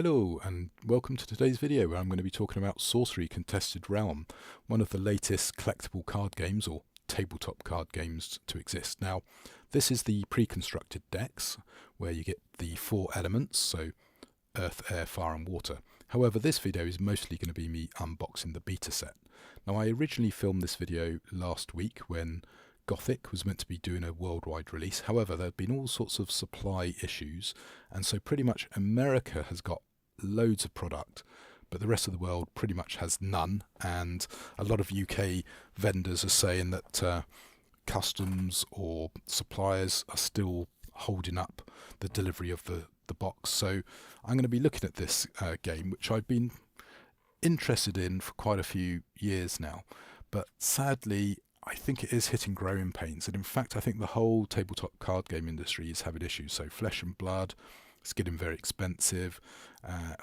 Hello and welcome to today's video where I'm going to be talking about Sorcery Contested Realm, one of the latest collectible card games or tabletop card games to exist. Now, this is the pre-constructed decks where you get the four elements, so earth, air, fire and water. However, this video is mostly going to be me unboxing the beta set. Now, I originally filmed this video last week when Gothic was meant to be doing a worldwide release. However, there have been all sorts of supply issues, and so pretty much America has got loads of product, but the rest of the world pretty much has none. And a lot of UK vendors are saying that customs or suppliers are still holding up the delivery of the box. So I'm going to be looking at this game, which I've been interested in for quite a few years now, but sadly I think it is hitting growing pains, and in fact I think the whole tabletop card game industry is having issues. So Flesh and Blood, it's getting very expensive,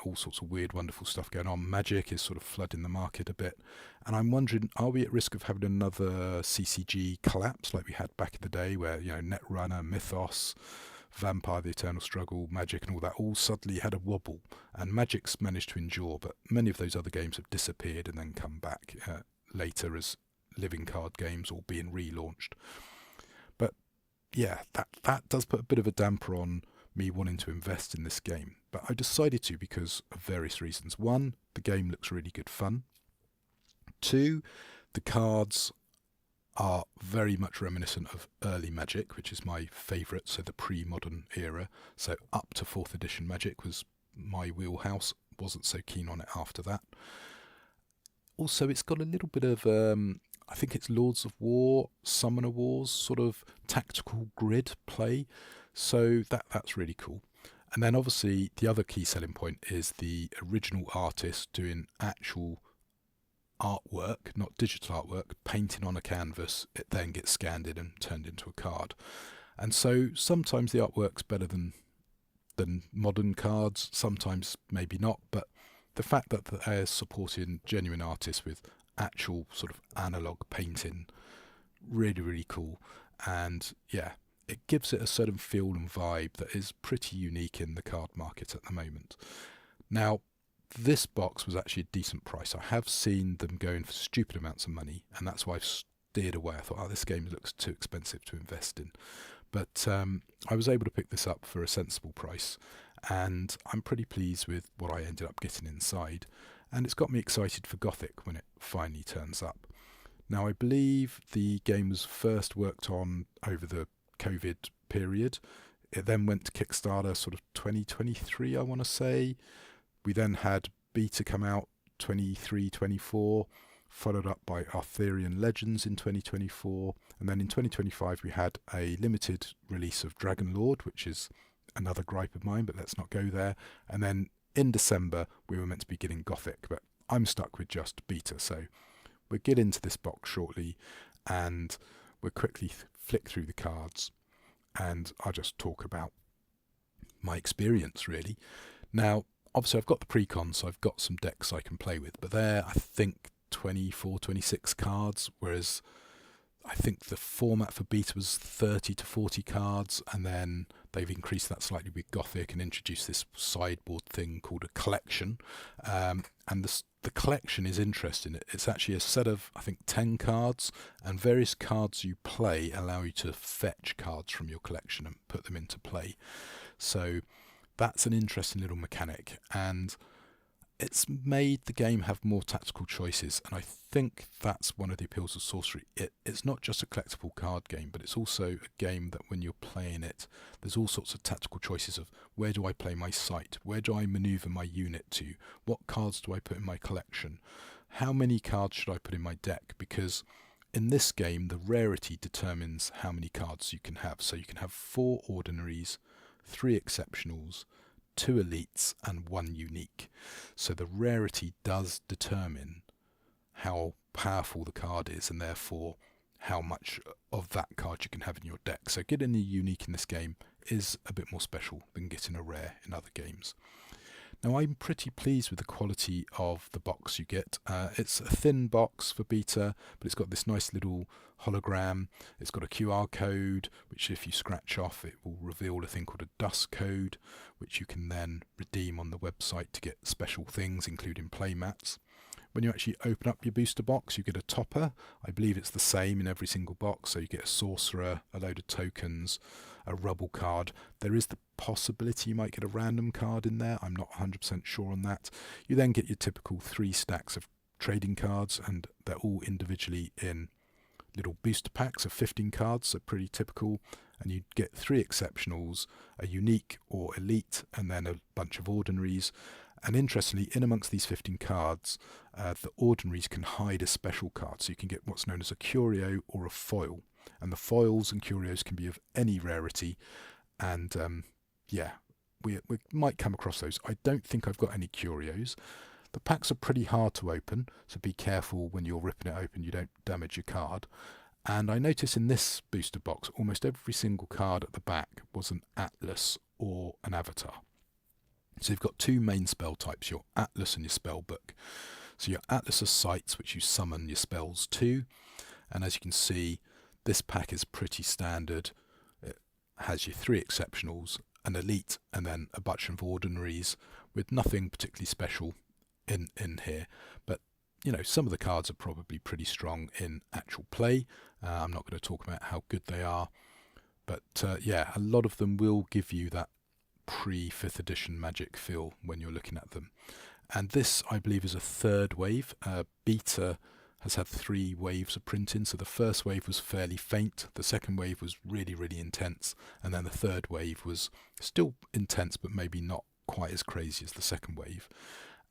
all sorts of weird wonderful stuff going on. Magic is sort of flooding the market a bit, and I'm wondering, are we at risk of having another CCG collapse like we had back in the day, where, you know, Netrunner, Mythos, Vampire the Eternal Struggle, Magic and all that all suddenly had a wobble, and Magic's managed to endure, but many of those other games have disappeared and then come back later as living card games or being relaunched. But yeah, that does put a bit of a damper on me wanting to invest in this game, but I decided to because of various reasons. One, the game looks really good fun. Two, the cards are very much reminiscent of early Magic, which is my favourite, so the pre-modern era. So up to 4th edition Magic was my wheelhouse, wasn't so keen on it after that. Also, it's got a little bit of, I think it's Lords of War, Summoner Wars, sort of tactical grid play, so that's really cool. And then obviously the other key selling point is the original artist doing actual artwork, not digital artwork, painting on a canvas. It then gets scanned in and turned into a card. And so sometimes the artwork's better than modern cards, sometimes maybe not, but the fact that they're supporting genuine artists with actual sort of analog painting, really cool. And yeah, it gives it a certain feel and vibe that is pretty unique in the card market at the moment. Now, this box was actually a decent price. I have seen them going for stupid amounts of money, and that's why I've steered away. I thought, oh, this game looks too expensive to invest in. But I was able to pick this up for a sensible price, and I'm pretty pleased with what I ended up getting inside. And it's got me excited for Gothic when it finally turns up. Now, I believe the game was first worked on over the COVID period. It then went to Kickstarter sort of 2023, I want to say. We then had beta come out 23-24, followed up by Arthurian Legends in 2024, and then in 2025 we had a limited release of Dragon Lord, which is another gripe of mine, but let's not go there. And then in December we were meant to be getting Gothic, but I'm stuck with just beta, so we'll get into this box shortly and we'll quickly flick through the cards and I'll just talk about my experience really. Now, obviously I've got the pre-con, so I've got some decks I can play with, but they're, I think, 24, 26 cards, whereas I think the format for beta was 30 to 40 cards, and then they've increased that slightly with Gothic and introduced this sideboard thing called a collection. And the collection is interesting. It's actually a set of, I think, 10 cards, and various cards you play allow you to fetch cards from your collection and put them into play. So that's an interesting little mechanic, and it's made the game have more tactical choices, and I think that's one of the appeals of Sorcery. It's not just a collectible card game, but it's also a game that when you're playing it, there's all sorts of tactical choices of where do I play my site, where do I maneuver my unit to, what cards do I put in my collection, how many cards should I put in my deck, because in this game the rarity determines how many cards you can have. So you can have 4 ordinaries, 3 exceptionals, 2 elites and 1 unique. So the rarity does determine how powerful the card is, and therefore how much of that card you can have in your deck. So getting a unique in this game is a bit more special than getting a rare in other games. Now I'm pretty pleased with the quality of the box you get. It's a thin box for beta, but it's got this nice little hologram. It's got a QR code, which if you scratch off, it will reveal a thing called a dust code, which you can then redeem on the website to get special things, including playmats. When you actually open up your booster box, you get a topper. I believe it's the same in every single box. So you get a sorcerer, a load of tokens, a rubble card. There is the possibility you might get a random card in there. I'm not 100% sure on that. You then get your typical 3 stacks of trading cards, and they're all individually in little booster packs of 15 cards, so pretty typical. And you get 3 exceptionals, a unique or elite, and then a bunch of ordinaries. And interestingly, in amongst these 15 cards, the ordinaries can hide a special card, so you can get what's known as a curio or a foil. And the foils and curios can be of any rarity, and yeah, we might come across those. I don't think I've got any curios. The packs are pretty hard to open, so be careful when you're ripping it open you don't damage your card. And I notice in this booster box, almost every single card at the back was an atlas or an avatar. So you've got 2 main spell types, your atlas and your spell book. So your atlas are sites which you summon your spells to, and as you can see, this pack is pretty standard. It has your 3 exceptionals, an elite, and then a bunch of ordinaries with nothing particularly special in here. But you know, some of the cards are probably pretty strong in actual play. I'm not going to talk about how good they are, but yeah, a lot of them will give you that pre-5th edition Magic feel when you're looking at them. And this, I believe, is a 3rd wave. Beta has had 3 waves of printing, so the first wave was fairly faint, the second wave was really, really intense, and then the 3rd wave was still intense, but maybe not quite as crazy as the second wave.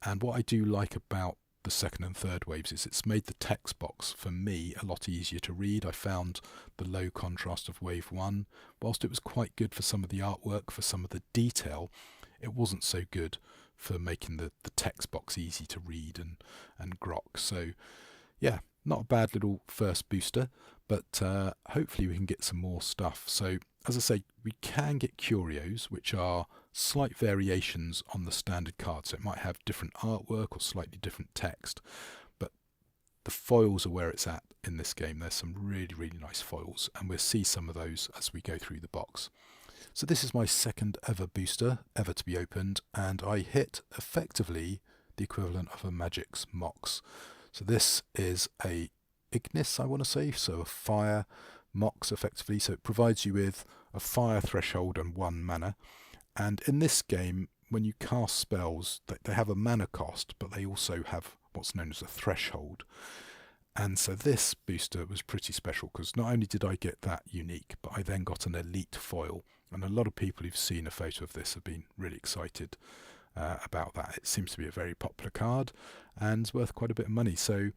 And what I do like about the 2nd and 3rd waves is it's made the text box for me a lot easier to read. I found the low contrast of wave 1, whilst it was quite good for some of the artwork, for some of the detail, it wasn't so good for making the text box easy to read and grok. So yeah, not a bad little first booster, but hopefully we can get some more stuff. So as I say, we can get curios, which are slight variations on the standard card. So it might have different artwork or slightly different text, but the foils are where it's at in this game. There's some really, really nice foils, and we'll see some of those as we go through the box. So this is my 2nd ever booster, ever to be opened, and I hit effectively the equivalent of a Magic's Mox. So this is a Ignis, I want to say, so a fire Mox effectively. So it provides you with a fire threshold and 1 mana. And in this game, when you cast spells, they have a mana cost, but they also have what's known as a threshold. And so this booster was pretty special because not only did I get that unique, but I then got an elite foil. And a lot of people who've seen a photo of this have been really excited about that. It seems to be a very popular card and it's worth quite a bit of money. So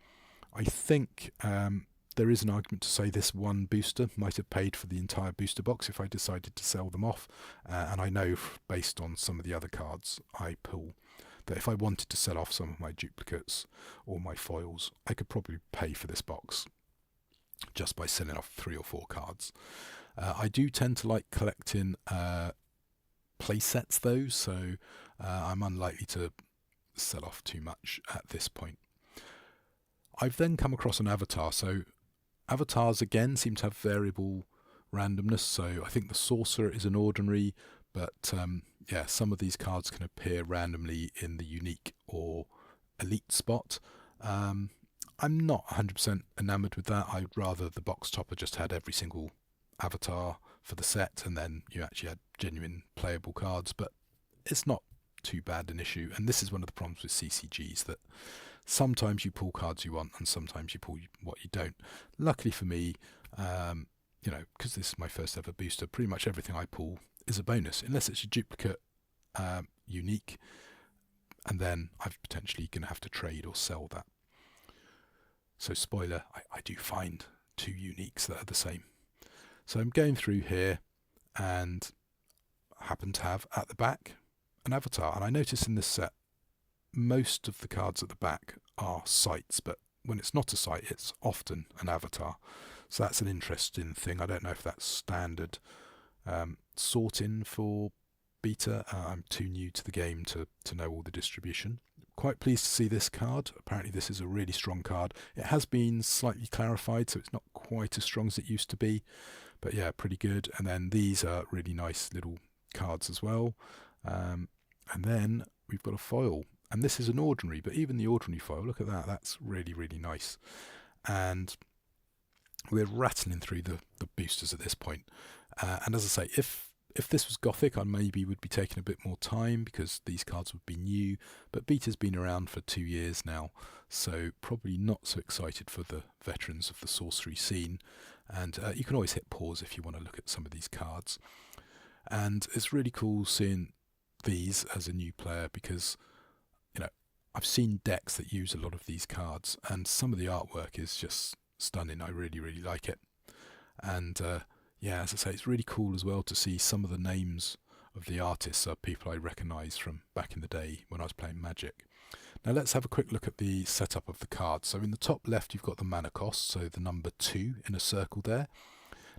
I think there is an argument to say this one booster might have paid for the entire booster box if I decided to sell them off. And I know based on some of the other cards I pull that if I wanted to sell off some of my duplicates or my foils, I could probably pay for this box just by selling off 3 or 4 cards. I do tend to like collecting play sets though, so I'm unlikely to sell off too much at this point. I've then come across an avatar, so avatars again seem to have variable randomness, so I think the sorcerer is an ordinary, but yeah, some of these cards can appear randomly in the unique or elite spot. I'm not 100% enamoured with that. I'd rather the box topper just had every single avatar for the set and then you actually had genuine playable cards, but it's not too bad an issue. And this is one of the problems with CCGs, that sometimes you pull cards you want and sometimes you pull what you don't. Luckily for me, you know, because this is my first ever booster, pretty much everything I pull is a bonus, unless it's a duplicate unique, and then I'm potentially going to have to trade or sell that. So spoiler, I do find 2 uniques that are the same. So I'm going through here and happen to have at the back an avatar, and I notice in this set most of the cards at the back are sites, but when it's not a site it's often an avatar. So that's an interesting thing. I don't know if that's standard sorting for beta. I'm too new to the game to know all the distribution. Quite pleased to see this card. Apparently this is a really strong card. It has been slightly clarified, so it's not quite as strong as it used to be, but yeah, pretty good. And then these are really nice little cards as well. And then we've got a foil, and this is an ordinary, but even the ordinary foil, look at that, that's really, really nice. And we're rattling through the boosters at this point. And as I say, if this was Gothic, I maybe would be taking a bit more time because these cards would be new, but beta's been around for 2 years now, so probably not so excited for the veterans of the sorcery scene. And you can always hit pause if you want to look at some of these cards. And it's really cool seeing these as a new player because, you know, I've seen decks that use a lot of these cards, and some of the artwork is just stunning. I really, really like it. And yeah, as I say, it's really cool as well to see some of the names of the artists are people I recognise from back in the day when I was playing Magic. Now let's have a quick look at the setup of the cards. So in the top left you've got the mana cost, so the number 2 in a circle there.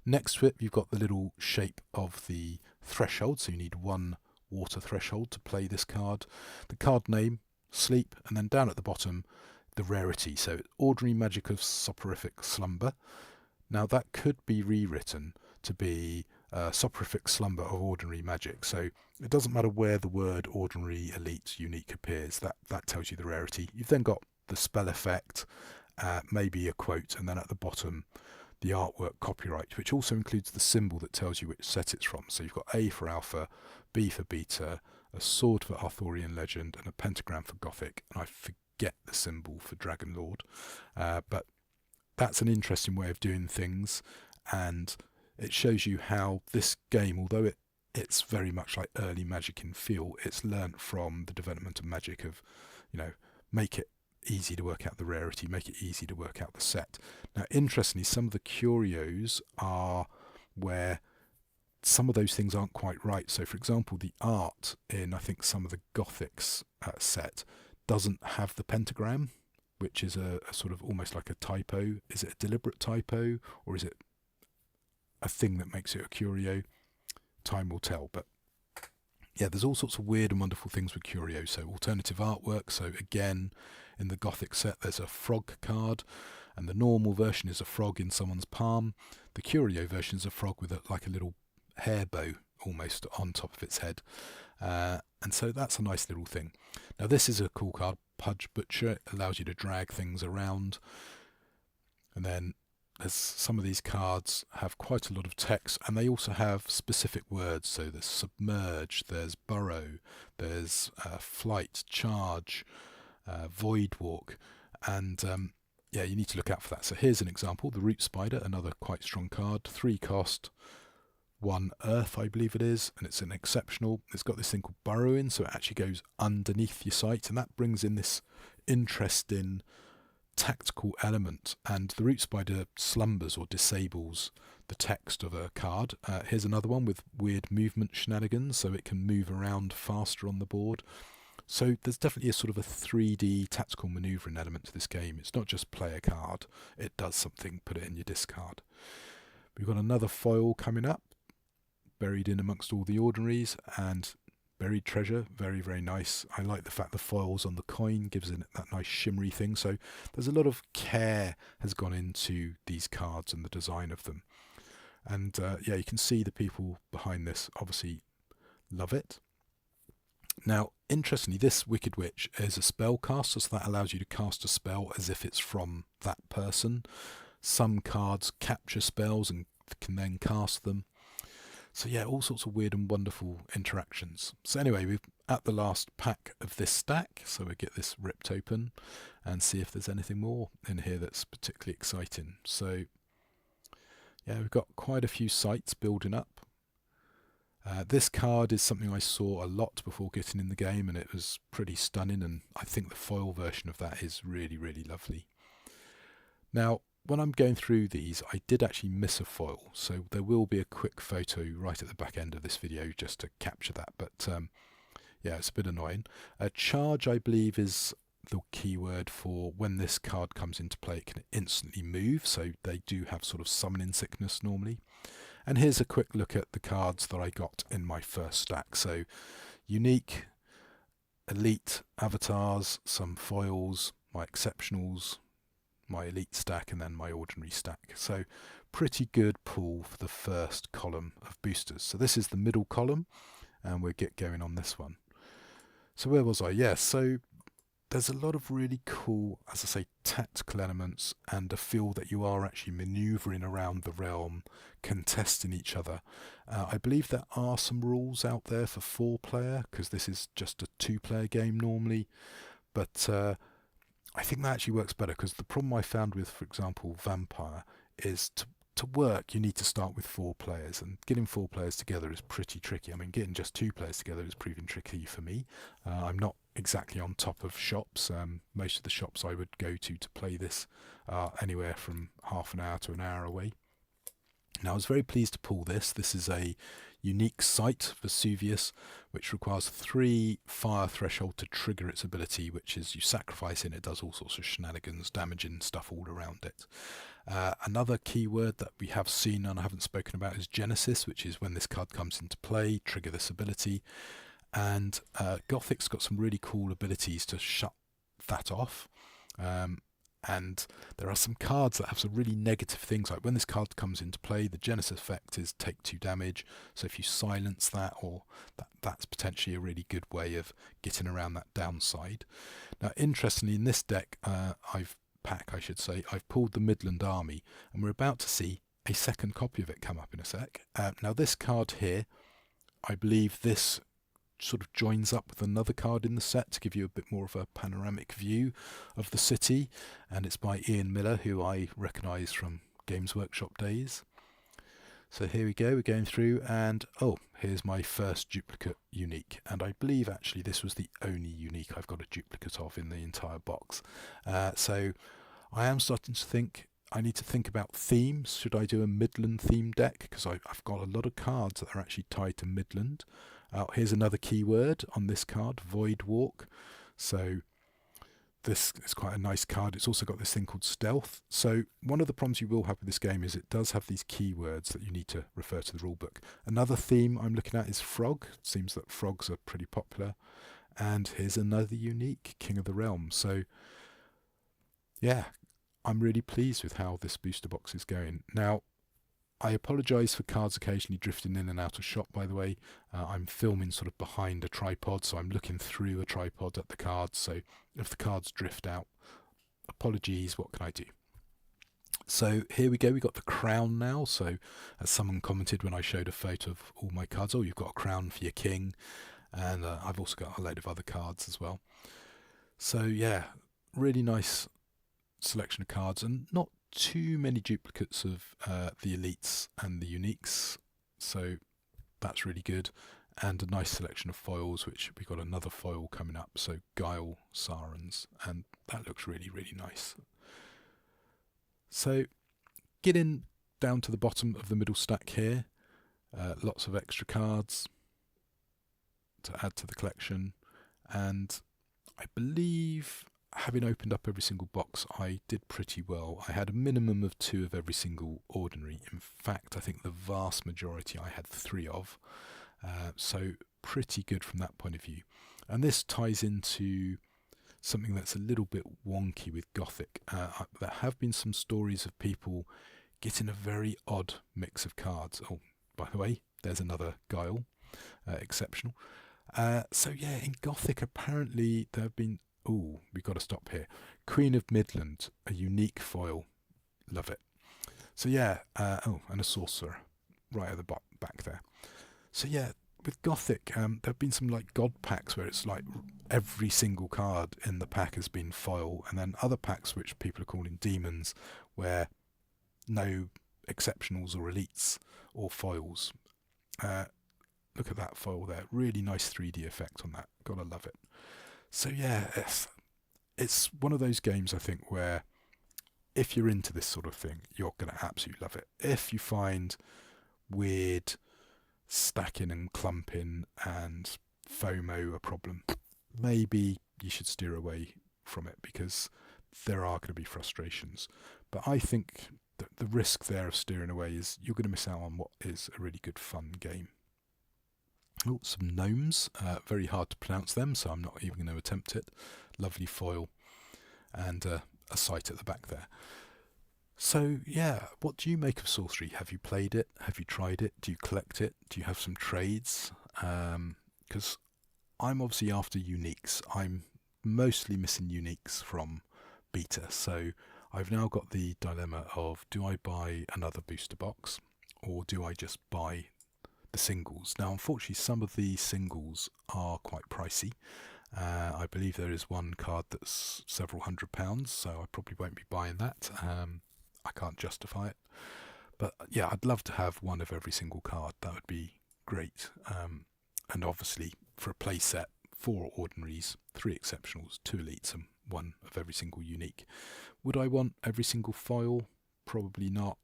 Next to it you've got the little shape of the threshold, so you need 1 water threshold to play this card. The card name, Sleep, and then down at the bottom the rarity, so Ordinary Magic of Soporific Slumber. Now that could be rewritten to be Soporific Slumber of Ordinary Magic, so it doesn't matter where the word Ordinary, Elite, Unique appears, that tells you the rarity. You've then got the spell effect, maybe a quote, and then at the bottom the artwork copyright, which also includes the symbol that tells you which set it's from. So you've got A for Alpha, B for Beta, a sword for Arthurian Legend, and a pentagram for Gothic, and I forget the symbol for Dragon Lord, but that's an interesting way of doing things, and it shows you how this game, although it's very much like early Magic in feel, it's learnt from the development of Magic of, you know, make it easy to work out the rarity, make it easy to work out the set. Now interestingly, some of the curios are where some of those things aren't quite right. So for example, the art in I think some of the Gothics set doesn't have the pentagram, which is a sort of almost like a typo. Is it a deliberate typo, or is it a thing that makes it a curio? Time will tell. But yeah, there's all sorts of weird and wonderful things with curios. So alternative artwork. So again, in the Gothic set, there's a frog card, and the normal version is a frog in someone's palm. The curio version is a frog with like a little hair bow almost on top of its head. And so that's a nice little thing. Now this is a cool card, Pudge Butcher. It allows you to drag things around. And then there's some of these cards have quite a lot of text, and they also have specific words. So there's submerge, there's burrow, there's flight, charge, void walk, and yeah, you need to look out for that. So here's an example, the Root Spider, another quite strong card, 3 cost, 1 earth I believe it is, and it's an exceptional. It's got this thing called burrowing, so it actually goes underneath your sight, and that brings in this interesting tactical element. And the Root Spider slumbers or disables the text of a card. Here's another one with weird movement shenanigans, so it can move around faster on the board. So there's definitely a sort of a 3D tactical manoeuvring element to this game. It's not just play a card, it does something, put it in your discard. We've got another foil coming up, buried in amongst all the ordinaries, and buried treasure, very, very nice. I like the fact the foils on the coin gives it that nice shimmery thing. So there's a lot of care has gone into these cards and the design of them. And yeah, you can see the people behind this obviously love it. Now, interestingly, this Wicked Witch is a spell caster, so that allows you to cast a spell as if it's from that person. Some cards capture spells and can then cast them. So yeah, all sorts of weird and wonderful interactions. So anyway, we're at the last pack of this stack, so we get this ripped open and see if there's anything more in here that's particularly exciting. So yeah, we've got quite a few sites building up. This card is something I saw a lot before getting in the game, and it was pretty stunning, and I think the foil version of that is really, really lovely. Now, when I'm going through these, I did actually miss a foil, so there will be a quick photo right at the back end of this video just to capture that, but yeah, it's a bit annoying. Charge, I believe, is the keyword for when this card comes into play, it can instantly move, so they do have sort of summoning sickness normally. And here's a quick look at the cards that I got in my first stack. So unique, elite, avatars, some foils, my exceptionals, my elite stack, and then my ordinary stack. So pretty good pool for the first column of boosters. So this is the middle column, and we'll get going on this one. So where was I? Yes, so there's a lot of really cool, as I say, tactical elements and a feel that you are actually manoeuvring around the realm, contesting each other. I believe there are some rules out there for 4-player, because this is just a 2-player game normally, but I think that actually works better, because the problem I found with, for example, Vampire is to work you need to start with 4 players, and getting 4 players together is pretty tricky. I mean, getting just 2 players together is proving tricky for me. I'm not exactly on top of shops. Most of the shops I would go to play this are anywhere from half an hour to an hour away. Now, I was very pleased to pull this. This is a unique site, Vesuvius, which requires 3 fire threshold to trigger its ability, which is you sacrifice it, it does all sorts of shenanigans, damaging stuff all around it. Another keyword that we have seen and I haven't spoken about is Genesis, which is when this card comes into play, trigger this ability. And Gothic's got some really cool abilities to shut that off. And there are some cards that have some really negative things, like when this card comes into play, the Genesis effect is take 2 damage. So if you silence that, or that's potentially a really good way of getting around that downside. Now, interestingly, in this deck, I've pulled the Midland Army, and we're about to see a second copy of it come up in a sec. Now, this card here, I believe this sort of joins up with another card in the set to give you a bit more of a panoramic view of the city, and it's by Ian Miller, who I recognise from Games Workshop days. So here we go, we're going through, and oh, here's my first duplicate unique, and I believe actually this was the only unique I've got a duplicate of in the entire box. So I am starting to think I need to think about themes. Should I do a Midland theme deck? Because I've got a lot of cards that are actually tied to Midland. Here's another keyword on this card, Void Walk. So this is quite a nice card. It's also got this thing called Stealth. So one of the problems you will have with this game is it does have these keywords that you need to refer to the rulebook. Another theme I'm looking at is Frog. It seems that frogs are pretty popular. And here's another unique, King of the Realm. So yeah, I'm really pleased with how this booster box is going. Now, I apologise for cards occasionally drifting in and out of shot, by the way. I'm filming sort of behind a tripod, so I'm looking through a tripod at the cards. So if the cards drift out, apologies, what can I do? So here we go, we got the crown now. So as someone commented when I showed a photo of all my cards, oh, you've got a crown for your king. And I've also got a load of other cards as well. So yeah, really nice selection of cards, and not too many duplicates of the elites and the uniques, so that's really good. And a nice selection of foils, which we got another foil coming up, so Guile Sarens, and that looks really, really nice. So getting down to the bottom of the middle stack here, lots of extra cards to add to the collection, and I believe, having opened up every single box, I did pretty well. I had a minimum of 2 of every single ordinary. In fact, I think the vast majority I had 3 of. So pretty good from that point of view. And this ties into something that's a little bit wonky with Gothic. There have been some stories of people getting a very odd mix of cards. Oh, by the way, there's another Guile, exceptional. So yeah, in Gothic apparently there have been... Ooh, we've got to stop here. Queen of Midland, a unique foil. Love it. So yeah, oh, and a sorcerer right at the back there. So yeah, with Gothic, there have been some like god packs where it's like every single card in the pack has been foil, and then other packs which people are calling demons, where no exceptionals or elites or foils. Look at that foil there. Really nice 3D effect on that. Gotta love it. So yeah, it's one of those games, I think, where if you're into this sort of thing, you're going to absolutely love it. If you find weird stacking and clumping and FOMO a problem, maybe you should steer away from it, because there are going to be frustrations. But I think the risk there of steering away is you're going to miss out on what is a really good fun game. Oh, some gnomes, very hard to pronounce them, so I'm not even going to attempt it. Lovely foil and a sight at the back there. So yeah, what do you make of Sorcery? Have you played it? Have you tried it? Do you collect it? Do you have some trades? Because I'm obviously after uniques. I'm mostly missing uniques from beta, so I've now got the dilemma of, do I buy another booster box or do I just buy the singles? Now unfortunately some of the singles are quite pricey. I believe there is one card that's several £100, so I probably won't be buying that. I can't justify it, but yeah, I'd love to have one of every single card. That would be great. And obviously for a play set, 4 ordinaries, 3 exceptionals, 2 elites and 1 of every single unique. Would I want every single foil? Probably not.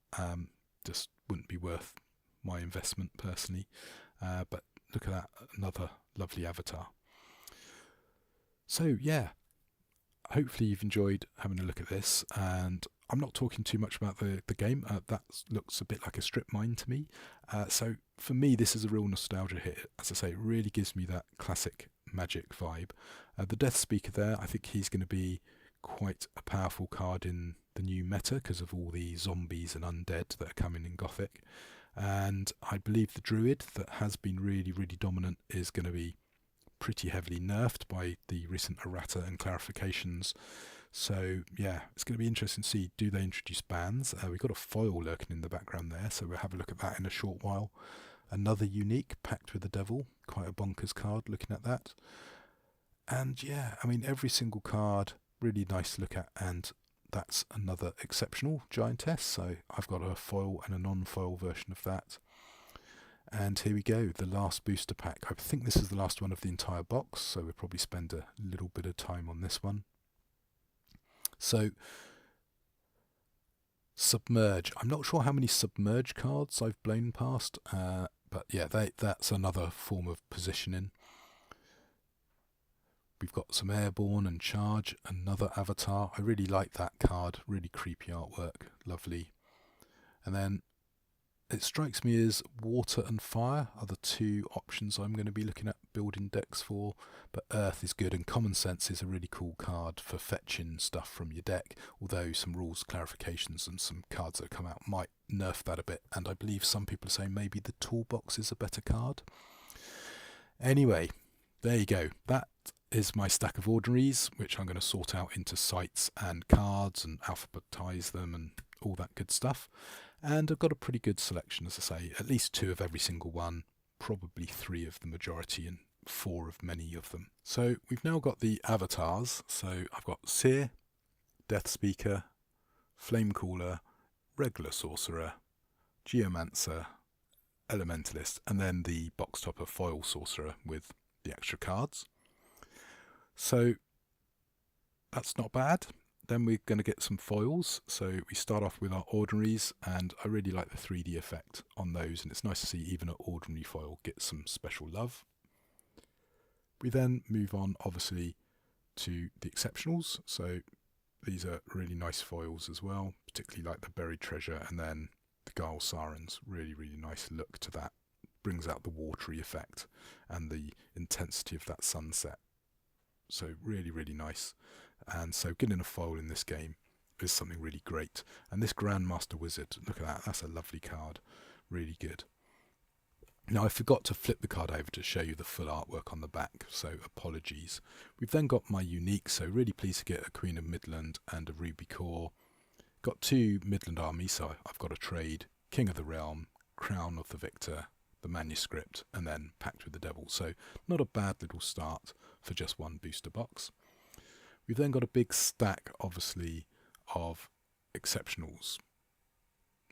Just wouldn't be worth my investment personally. But look at that, another lovely avatar. So yeah, hopefully you've enjoyed having a look at this, and I'm not talking too much about the game. That looks a bit like a strip mine to me. So for me, this is a real nostalgia hit. As I say, it really gives me that classic Magic vibe. The Death Speaker there, I think he's going to be quite a powerful card in the new meta because of all the zombies and undead that are coming in Gothic. And I believe the Druid, that has been really, really dominant, is going to be pretty heavily nerfed by the recent errata and clarifications. So yeah, it's going to be interesting to see, do they introduce bans? We've got a foil lurking in the background there, so we'll have a look at that in a short while. Another unique, Pact with the Devil, quite a bonkers card looking at that. And yeah, I mean, every single card really nice to look at, and that's another exceptional giantess. So I've got a foil and a non-foil version of that. And here we go, the last booster pack. I think this is the last one of the entire box, so we'll probably spend a little bit of time on this one. So Submerge. I'm not sure how many Submerge cards I've blown past, but yeah, that's another form of positioning. We've got some Airborne and Charge, another avatar. I really like that card, really creepy artwork, lovely. And then it strikes me as Water and Fire are the 2 options I'm going to be looking at building decks for, but Earth is good, and Common Sense is a really cool card for fetching stuff from your deck, although some rules clarifications and some cards that come out might nerf that a bit, and I believe some people are saying maybe the Toolbox is a better card. Anyway, there you go. That is my stack of ordinaries, which I'm going to sort out into sites and cards and alphabetize them and all that good stuff. And I've got a pretty good selection, as I say, at least 2 of every single one, probably 3 of the majority and 4 of many of them. So we've now got the avatars. So I've got Seer, Death Speaker, Flame Caller, Regular Sorcerer, Geomancer, Elementalist, and then the box topper foil sorcerer with the extra cards. So that's not bad. Then we're going to get some foils. So we start off with our ordinaries, and I really like the 3D effect on those, and it's nice to see even an ordinary foil get some special love. We then move on obviously to the exceptionals. So these are really nice foils as well, particularly like the Buried Treasure and then the Guile Sirens. Really, really nice look to that. Brings out the watery effect and the intensity of that sunset. So really, really nice. And so getting a foil in this game is something really great. And this Grandmaster Wizard, look at that, that's a lovely card. Really good. Now I forgot to flip the card over to show you the full artwork on the back, so apologies. We've then got my unique, so really pleased to get a Queen of Midland and a Ruby Core. Got 2 Midland armies, so I've got a trade, King of the Realm, Crown of the Victor, the Manuscript, and then Pact with the Devil. So not a bad little start for just 1 booster box. We've then got a big stack, obviously, of exceptionals,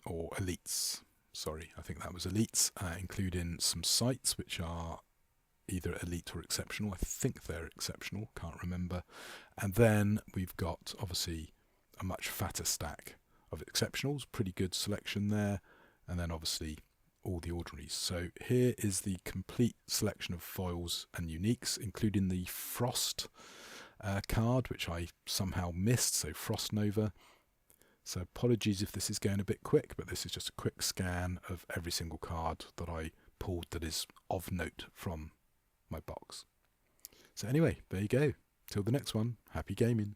or elites. Sorry, I think that was elites, including some sites which are either elite or exceptional. I think they're exceptional, can't remember. And then we've got, obviously, a much fatter stack of exceptionals, pretty good selection there. And then, obviously, all the ordinaries. So here is the complete selection of foils and uniques, including the Frost card, which I somehow missed, so Frost Nova. So apologies if this is going a bit quick, but this is just a quick scan of every single card that I pulled that is of note from my box. So anyway, there you go. Till the next one, happy gaming.